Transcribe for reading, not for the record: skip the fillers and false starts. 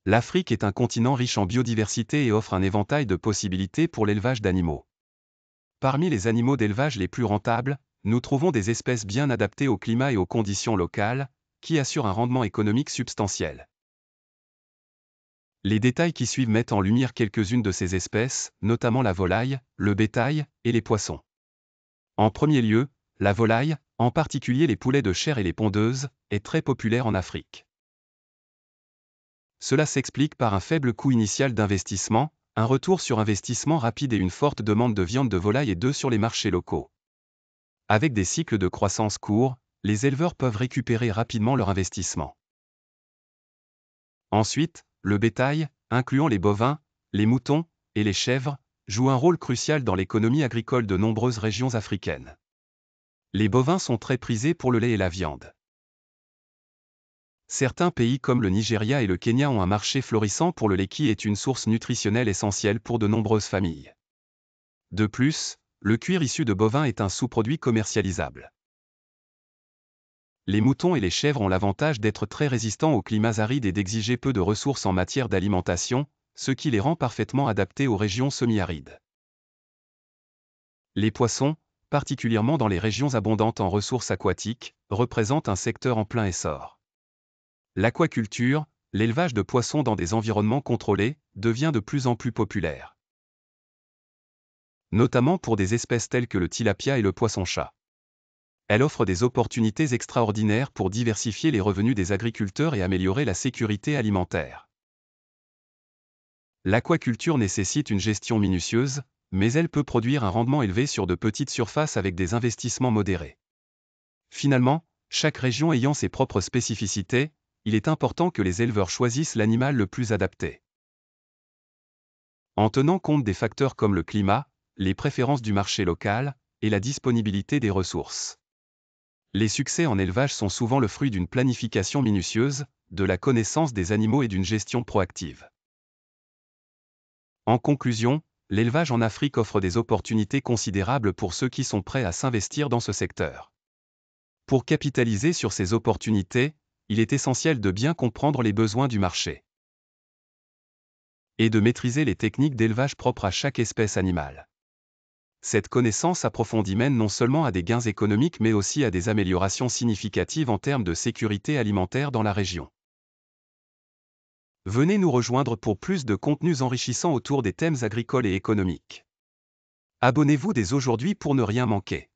L'Afrique est un continent riche en biodiversité et offre un éventail de possibilités pour l'élevage d'animaux. Parmi les animaux d'élevage les plus rentables, nous trouvons des espèces bien adaptées au climat et aux conditions locales, qui assurent un rendement économique substantiel. Les détails qui suivent mettent en lumière quelques-unes de ces espèces, notamment la volaille, le bétail et les poissons. En premier lieu, la volaille, en particulier les poulets de chair et les pondeuses, est très populaire en Afrique. Cela s'explique par un faible coût initial d'investissement, un retour sur investissement rapide et une forte demande de viande de volaille et d'œufs sur les marchés locaux. Avec des cycles de croissance courts, les éleveurs peuvent récupérer rapidement leur investissement. Ensuite, le bétail, incluant les bovins, les moutons et les chèvres, joue un rôle crucial dans l'économie agricole de nombreuses régions africaines. Les bovins sont très prisés pour le lait et la viande. Certains pays comme le Nigeria et le Kenya ont un marché florissant pour le lait qui est une source nutritionnelle essentielle pour de nombreuses familles. De plus, le cuir issu de bovins est un sous-produit commercialisable. Les moutons et les chèvres ont l'avantage d'être très résistants aux climats arides et d'exiger peu de ressources en matière d'alimentation, ce qui les rend parfaitement adaptés aux régions semi-arides. Les poissons, particulièrement dans les régions abondantes en ressources aquatiques, représentent un secteur en plein essor. L'aquaculture, l'élevage de poissons dans des environnements contrôlés, devient de plus en plus populaire. Notamment pour des espèces telles que le tilapia et le poisson-chat. Elle offre des opportunités extraordinaires pour diversifier les revenus des agriculteurs et améliorer la sécurité alimentaire. L'aquaculture nécessite une gestion minutieuse, mais elle peut produire un rendement élevé sur de petites surfaces avec des investissements modérés. Finalement, chaque région ayant ses propres spécificités, il est important que les éleveurs choisissent l'animal le plus adapté. En tenant compte des facteurs comme le climat, les préférences du marché local, et la disponibilité des ressources. Les succès en élevage sont souvent le fruit d'une planification minutieuse, de la connaissance des animaux et d'une gestion proactive. En conclusion, l'élevage en Afrique offre des opportunités considérables pour ceux qui sont prêts à s'investir dans ce secteur. Pour capitaliser sur ces opportunités, il est essentiel de bien comprendre les besoins du marché et de maîtriser les techniques d'élevage propres à chaque espèce animale. Cette connaissance approfondie mène non seulement à des gains économiques mais aussi à des améliorations significatives en termes de sécurité alimentaire dans la région. Venez nous rejoindre pour plus de contenus enrichissants autour des thèmes agricoles et économiques. Abonnez-vous dès aujourd'hui pour ne rien manquer.